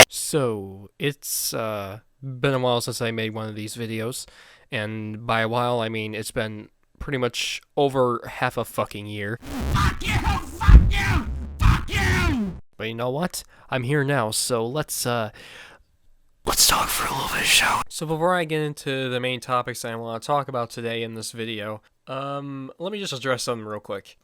So, it's been a while since I made one of these videos, and by a while I mean it's been pretty much over half a fucking year. Fuck you! Fuck you! Fuck you! But you know what? I'm here now, so let's talk for a little bit of show. So before I get into the main topics I want to talk about today in this video, let me just address something real quick.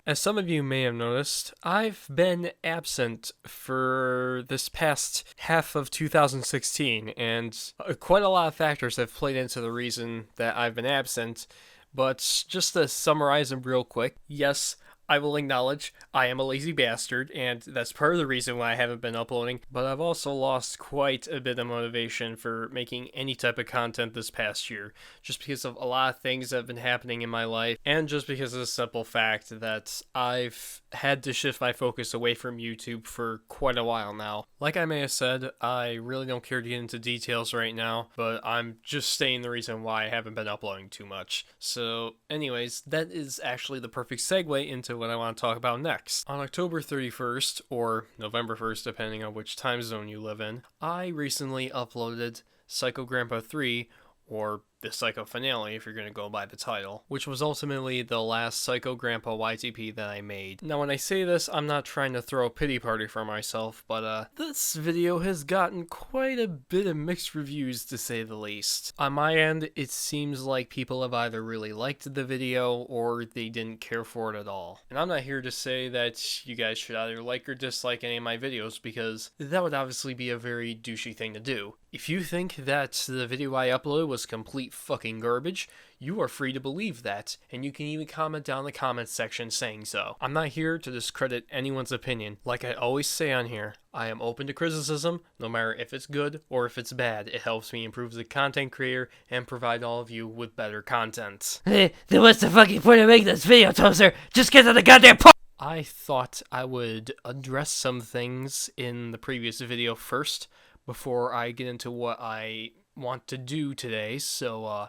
As some of you may have noticed, I've been absent for this past half of 2016, and quite a lot of factors have played into the reason that I've been absent, but just to summarize them real quick, yes, I will acknowledge I am a lazy bastard, and that's part of the reason why I haven't been uploading, but I've also lost quite a bit of motivation for making any type of content this past year, just because of a lot of things that have been happening in my life, and just because of the simple fact that I've had to shift my focus away from YouTube for quite a while now. Like I may have said, I really don't care to get into details right now, but I'm just stating the reason why I haven't been uploading too much. So anyways, that is actually the perfect segue into what I want to talk about next. On October 31st, or November 1st, depending on which time zone you live in, I recently uploaded Psycho Grandpa 3, or the Psycho Finale if you're going to go by the title, which was ultimately the last Psycho Grandpa YTP that I made. Now when I say this, I'm not trying to throw a pity party for myself, but this video has gotten quite a bit of mixed reviews to say the least. On my end, it seems like people have either really liked the video or they didn't care for it at all. And I'm not here to say that you guys should either like or dislike any of my videos, because that would obviously be a very douchey thing to do. If you think that the video I uploaded was complete fucking garbage, you are free to believe that, and you can even comment down in the comments section saying so. I'm not here to discredit anyone's opinion. Like I always say on here, I am open to criticism, no matter if it's good or if it's bad. It helps me improve as a content creator and provide all of you with better content. Then what's the fucking point of making this video, Toaster? Just get to the goddamn point! I thought I would address some things in the previous video first, before I get into what I want to do today. So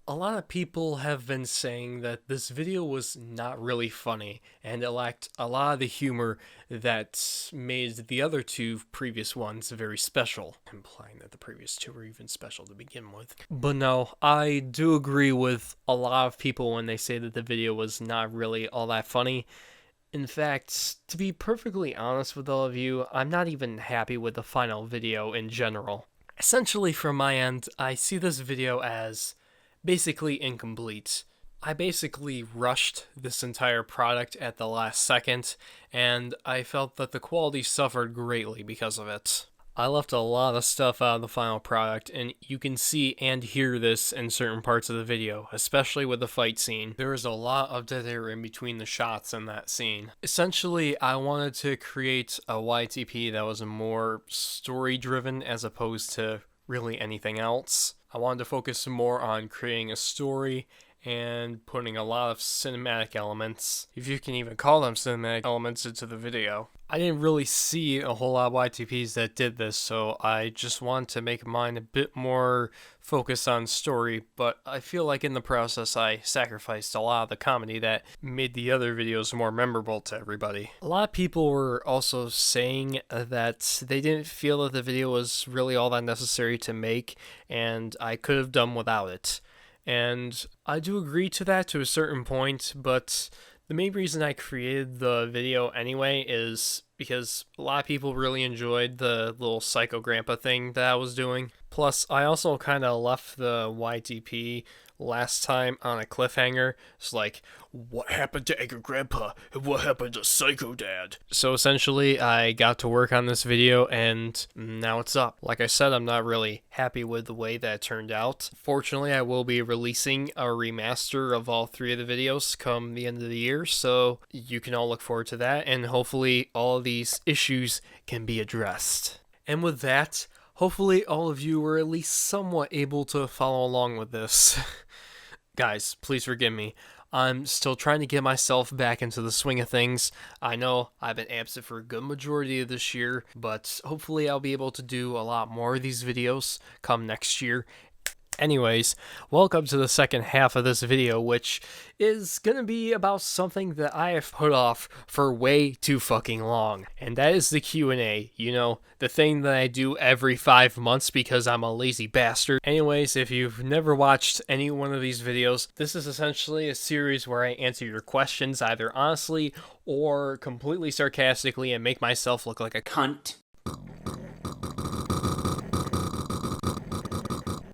a lot of people have been saying that this video was not really funny, and it lacked a lot of the humor that made the other two previous ones very special, implying that the previous two were even special to begin with. But no, I do agree with a lot of people when they say that the video was not really all that funny. In fact, to be perfectly honest with all of you, I'm not even happy with the final video in general. Essentially, from my end, I see this video as basically incomplete. I basically rushed this entire product at the last second, and I felt that the quality suffered greatly because of it. I left a lot of stuff out of the final product, and you can see and hear this in certain parts of the video, especially with the fight scene. There is a lot of dead air in between the shots in that scene. Essentially, I wanted to create a YTP that was more story-driven as opposed to really anything else. I wanted to focus more on creating a story and putting a lot of cinematic elements, if you can even call them cinematic elements, into the video. I didn't really see a whole lot of YTPs that did this, so I just wanted to make mine a bit more focused on story, but I feel like in the process I sacrificed a lot of the comedy that made the other videos more memorable to everybody. A lot of people were also saying that they didn't feel that the video was really all that necessary to make, and I could have done without it. And I do agree to that to a certain point, but the main reason I created the video anyway is because a lot of people really enjoyed the little Psycho Grandpa thing that I was doing. Plus, I also kind of left the YTP last time on a cliffhanger. It's like, what happened to Angry Grandpa and what happened to Psycho Dad? So essentially, I got to work on this video and now it's up. Like I said, I'm not really happy with the way that it turned out. Fortunately, I will be releasing a remaster of all three of the videos come the end of the year, so you can all look forward to that, and hopefully all of these issues can be addressed. And with that, hopefully all of you were at least somewhat able to follow along with this. Guys, please forgive me. I'm still trying to get myself back into the swing of things. I know I've been absent for a good majority of this year, but hopefully I'll be able to do a lot more of these videos come next year. Anyways, welcome to the second half of this video, which is gonna be about something that I have put off for way too fucking long. And that is the Q&A, you know, the thing that I do every 5 months because I'm a lazy bastard. Anyways, if you've never watched any one of these videos, this is essentially a series where I answer your questions either honestly or completely sarcastically and make myself look like a cunt.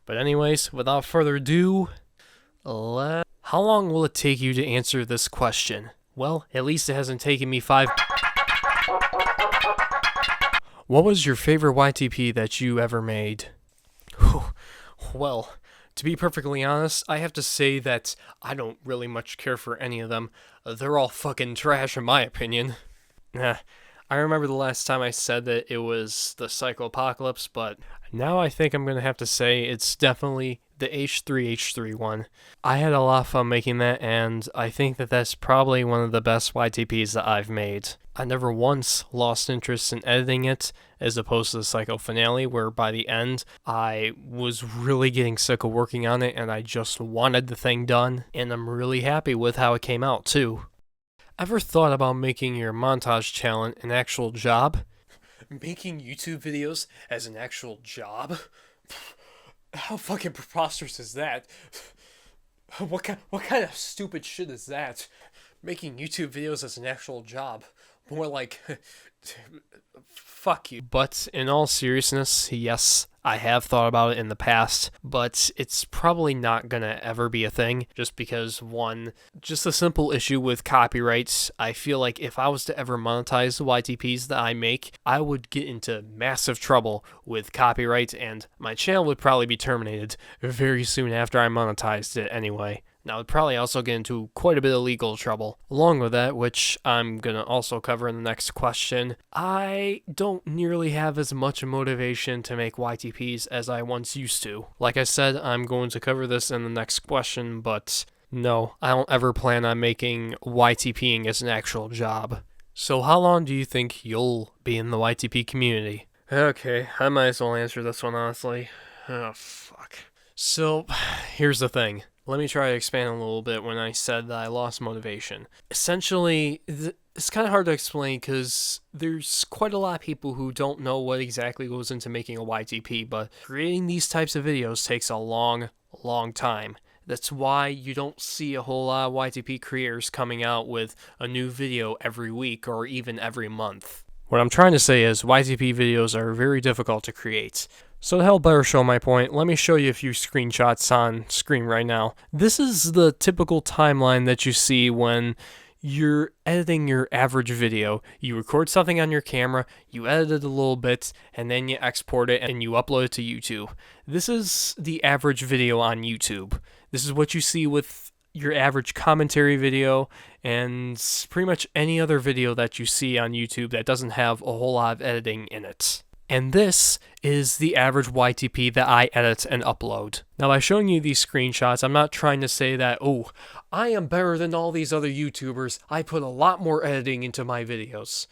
But anyways, without further ado, how long will it take you to answer this question? Well, at least it hasn't taken me 5. What was your favorite YTP that you ever made? Well, to be perfectly honest, I have to say that I don't really much care for any of them. They're all fucking trash in my opinion. I remember the last time I said that it was the Psychopocalypse, but now I think I'm going to have to say it's definitely the H3H3 one. I had a lot of fun making that, and I think that that's probably one of the best YTPs that I've made. I never once lost interest in editing it, as opposed to the Psycho finale, where by the end, I was really getting sick of working on it, and I just wanted the thing done, and I'm really happy with how it came out, too. Ever thought about making your montage challenge an actual job? Making YouTube videos as an actual job? How fucking preposterous is that? What kind of stupid shit is that? Making YouTube videos as an actual job. More like, fuck you. But in all seriousness, yes, I have thought about it in the past, but it's probably not gonna ever be a thing, just because, one, just a simple issue with copyrights. I feel like if I was to ever monetize the YTPs that I make, I would get into massive trouble with copyright, and my channel would probably be terminated very soon after I monetized it anyway. Now, I'd probably also get into quite a bit of legal trouble. Along with that, which I'm gonna also cover in the next question, I don't nearly have as much motivation to make YTPs as I once used to. Like I said, I'm going to cover this in the next question, but no, I don't ever plan on making YTPing as an actual job. So how long do you think you'll be in the YTP community? Okay, I might as well answer this one honestly. Oh, fuck. So, here's the thing. Let me try to expand a little bit when I said that I lost motivation. Essentially, it's kind of hard to explain because there's quite a lot of people who don't know what exactly goes into making a YTP, but creating these types of videos takes a long time. That's why you don't see a whole lot of YTP creators coming out with a new video every week or even every month. What I'm trying to say is YTP videos are very difficult to create. So to help better show my point, let me show you a few screenshots on screen right now. This is the typical timeline that you see when you're editing your average video. You record something on your camera, you edit it a little bit, and then you export it and you upload it to YouTube. This is the average video on YouTube. This is what you see with your average commentary video and pretty much any other video that you see on YouTube that doesn't have a whole lot of editing in it. And this is the average YTP that I edit and upload. Now, by showing you these screenshots, I'm not trying to say that, oh, I am better than all these other YouTubers. I put a lot more editing into my videos.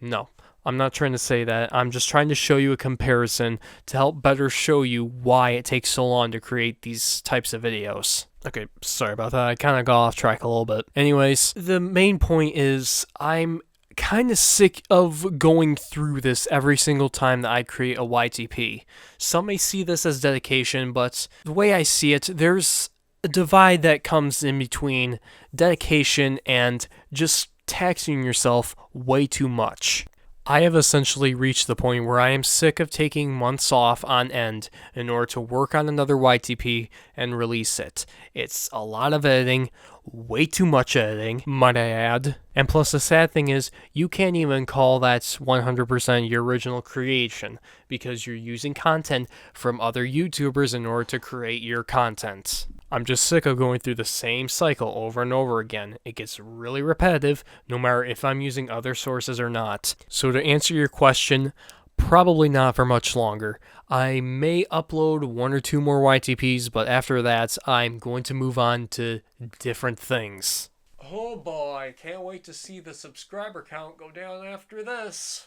No, I'm not trying to say that. I'm just trying to show you a comparison to help better show you why it takes so long to create these types of videos. Okay, sorry about that. I kind of got off track a little bit. Anyways, the main point is I'm kind of sick of going through this every single time that I create a YTP. Some may see this as dedication, but the way I see it, there's a divide that comes in between dedication and just taxing yourself way too much. I have essentially reached the point where I am sick of taking months off on end in order to work on another YTP and release it. It's a lot of editing, way too much editing, might I add. And plus the sad thing is, you can't even call that 100% your original creation, because you're using content from other YouTubers in order to create your content. I'm just sick of going through the same cycle over and over again. It gets really repetitive, no matter if I'm using other sources or not. So to answer your question, probably not for much longer. I may upload 1 or 2 more YTPs, but after that, I'm going to move on to different things. Oh boy, can't wait to see the subscriber count go down after this.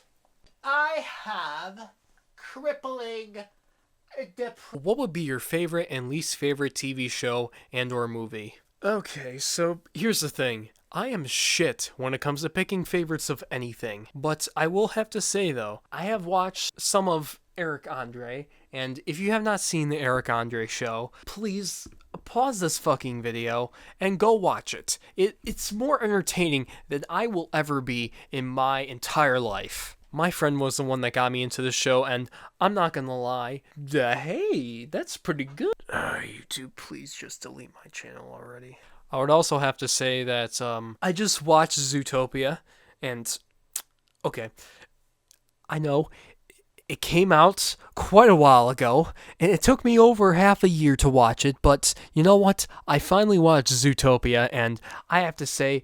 I have crippling What would be your favorite and least favorite TV show and or movie? Okay, so here's the thing. I am shit when it comes to picking favorites of anything. But I will have to say though, I have watched some of Eric Andre, and if you have not seen the Eric Andre show, please pause this fucking video and go watch it. It's more entertaining than I will ever be in my entire life. My friend was the one that got me into the show, and I'm not gonna lie, hey, that's pretty good. YouTube, please just delete my channel already. I would also have to say that I just watched Zootopia, and okay, I know it came out quite a while ago, and it took me over half a year to watch it, but you know what? I finally watched Zootopia, and I have to say,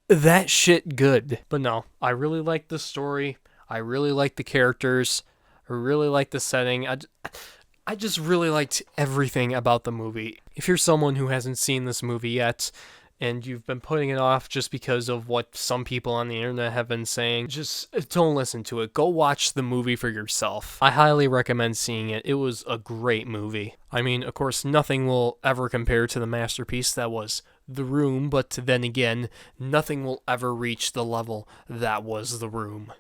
that shit good. But no, I really like the story. I really like the characters. I really like the setting. I just really liked everything about the movie. If you're someone who hasn't seen this movie yet, and you've been putting it off just because of what some people on the internet have been saying, just don't listen to it. Go watch the movie for yourself. I highly recommend seeing it. It was a great movie. I mean, of course, nothing will ever compare to the masterpiece that was The Room, but then again, nothing will ever reach the level that was The Room.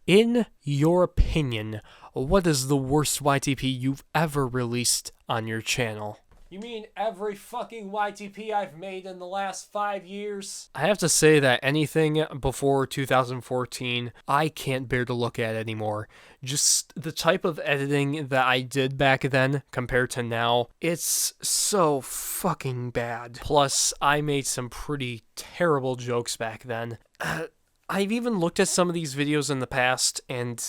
In your opinion, what is the worst YTP you've ever released on your channel? You mean every fucking YTP I've made in the last 5 years? I have to say that anything before 2014, I can't bear to look at anymore. Just the type of editing that I did back then compared to now, it's so fucking bad. Plus, I made some pretty terrible jokes back then. I've even looked at some of these videos in the past, and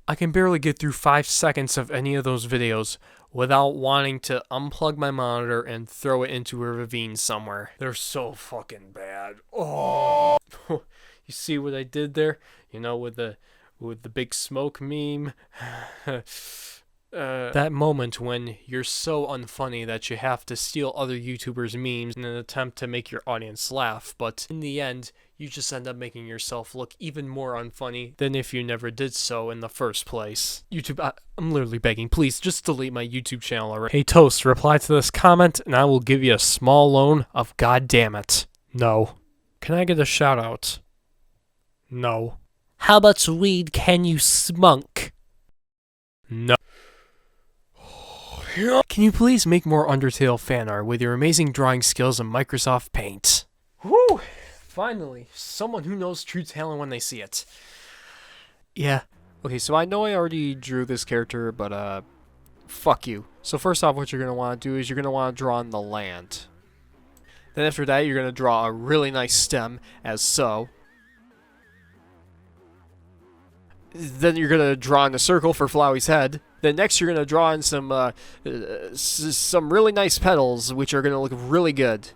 I can barely get through 5 seconds of any of those videos without wanting to unplug my monitor and throw it into a ravine somewhere. They're so fucking bad. Oh, you see what I did there? You know, with the big smoke meme. That moment when you're so unfunny that you have to steal other YouTubers' memes in an attempt to make your audience laugh, but in the end, you just end up making yourself look even more unfunny than if you never did so in the first place. YouTube, I'm literally begging, please just delete my YouTube channel already. Hey Toast, reply to this comment and I will give you a small loan of goddammit. No. Can I get a shout out? No. How much weed can you smunk? No. Can you please make more Undertale fan art with your amazing drawing skills in Microsoft Paint? Whew! Finally, someone who knows true talent when they see it. Yeah. Okay, so I know I already drew this character, but fuck you. So first off, what you're going to want to do is you're going to want to draw on the land. Then after that, you're going to draw a really nice stem, as so. Then you're going to draw in a circle for Flowey's head. Then next you're going to draw in some really nice petals, which are going to look really good.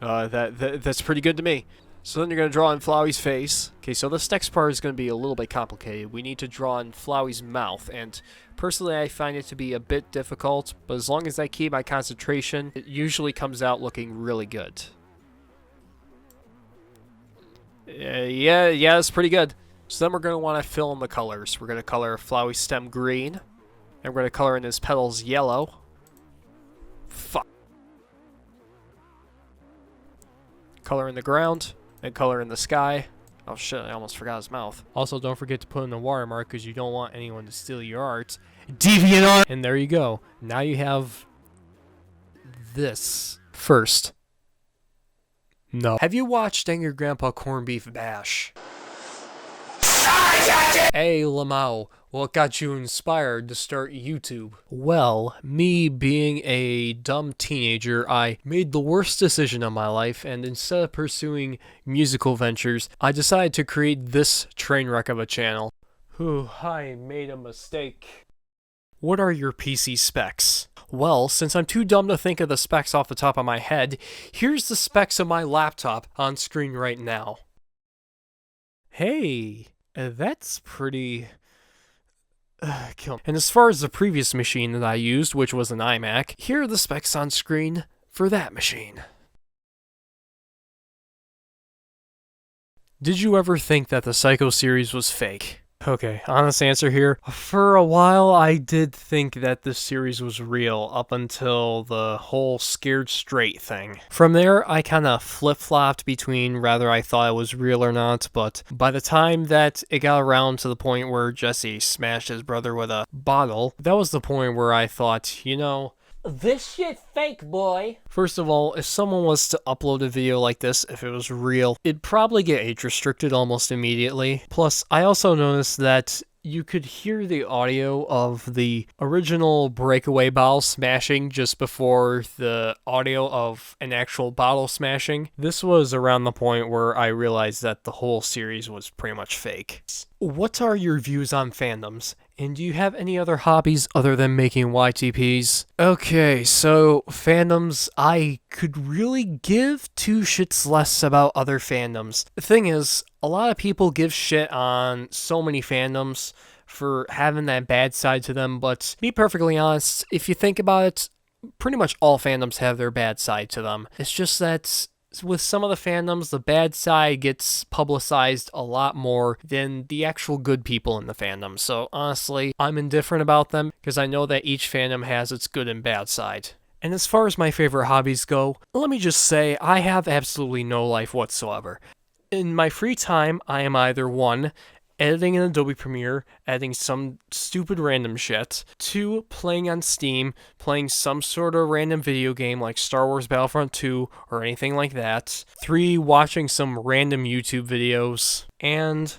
That's pretty good to me. So then you're going to draw in Flowey's face. Okay, so this next part is going to be a little bit complicated. We need to draw in Flowey's mouth, and personally I find it to be a bit difficult, but as long as I keep my concentration, it usually comes out looking really good. Yeah, it's pretty good. So then we're going to want to fill in the colors. We're going to color Flowey's stem green, and we're going to color in his petals yellow. Fuck. Color in the ground, and color in the sky. Oh shit, I almost forgot his mouth. Also, don't forget to put in the watermark because you don't want anyone to steal your art. Deviant art! And there you go. Now you have this. First. No. Have you watched Angry Grandpa Corned Beef Bash? Hey, Lamau, what got you inspired to start YouTube? Well, me being a dumb teenager, I made the worst decision of my life, and instead of pursuing musical ventures, I decided to create this train wreck of a channel. Whew, I made a mistake. What are your PC specs? Well, since I'm too dumb to think of the specs off the top of my head, here's the specs of my laptop on screen right now. Hey, that's pretty... kill. And as far as the previous machine that I used, which was an iMac, here are the specs on screen for that machine. Did you ever think that the Psycho series was fake? Okay, honest answer here. For a while, I did think that this series was real up until the whole scared straight thing. From there, I kind of flip-flopped between whether I thought it was real or not, but by the time that it got around to the point where Jesse smashed his brother with a bottle, that was the point where I thought, you know, This shit fake, boy. first of all, if someone was to upload a video like this, if it was real, it'd probably get age restricted almost immediately. Plus, I also noticed that you could hear the audio of the original breakaway bottle smashing just before the audio of an actual bottle smashing. This was around the point where I realized that the whole series was pretty much fake. What are your views on fandoms? And do you have any other hobbies other than making YTPs? Okay, so fandoms, I could really give two shits less about other fandoms. The thing is, a lot of people give shit on so many fandoms for having that bad side to them, but to be perfectly honest, if you think about it, pretty much all fandoms have their bad side to them. It's just that with some of the fandoms, the bad side gets publicized a lot more than the actual good people in the fandom. So honestly, I'm indifferent about them because I know that each fandom has its good and bad side. And as far as my favorite hobbies go, let me just say I have absolutely no life whatsoever. In my free time, I am either 1, editing in Adobe Premiere, editing some stupid random shit, 2, playing on Steam, playing some sort of random video game like Star Wars Battlefront 2 or anything like that, 3, watching some random YouTube videos, and,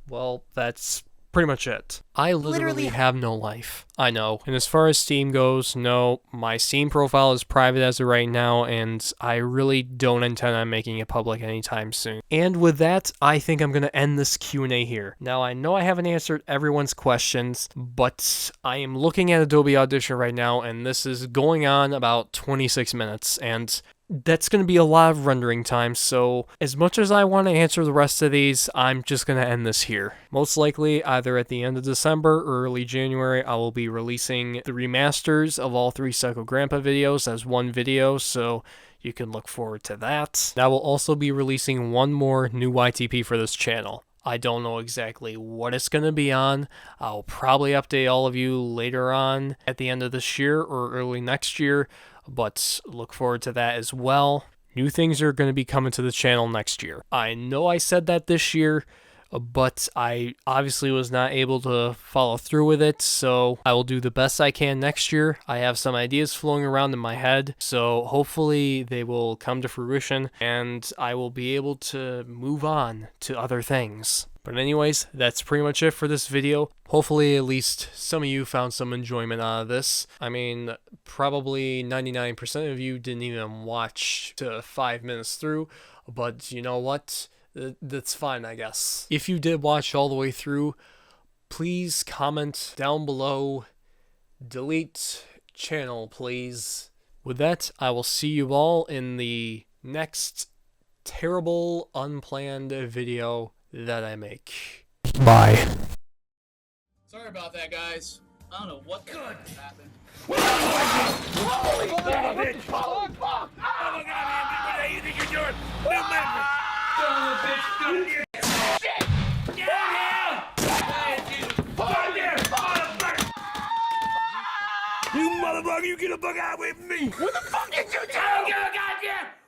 well, that's pretty much it. I literally have no life. I know. And as far as Steam goes, no, my Steam profile is private as of right now, and I really don't intend on making it public anytime soon. And with that, I think I'm going to end this Q&A here. Now, I know I haven't answered everyone's questions, but I am looking at Adobe Audition right now, and this is going on about 26 minutes, and that's going to be a lot of rendering time, so as much as I want to answer the rest of these, I'm just going to end this here. Most likely, either at the end of December or early January, I will be releasing the remasters of all 3 Psycho Grandpa videos as one video, so you can look forward to that. I will also be releasing one more new YTP for this channel. I don't know exactly what it's going to be on. I'll probably update all of you later on at the end of this year or early next year, but look forward to that as well. New things are going to be coming to the channel next year. I know I said that this year, but I obviously was not able to follow through with it, so I will do the best I can next year. I have some ideas flowing around in my head, so hopefully they will come to fruition, and I will be able to move on to other things. But anyways, that's pretty much it for this video. Hopefully at least some of you found some enjoyment out of this. I mean, probably 99% of you didn't even watch to 5 minutes through, but you know what? That's fine, I guess. If you did watch all the way through, please comment down below. Delete channel, please. With that, I will see you all in the next terrible, unplanned video that I make. Bye. Sorry about that, guys. I don't know what the heck happened. Holy bitch! Oh, fuck! Oh my god, man! What do you think you're doing? Move, move! Son of a bitch! Shit! Get out here! Fuck you! Motherfucker! You motherfucker! You get the fuck out with me! What the fuck did you do? I don't give a goddamn!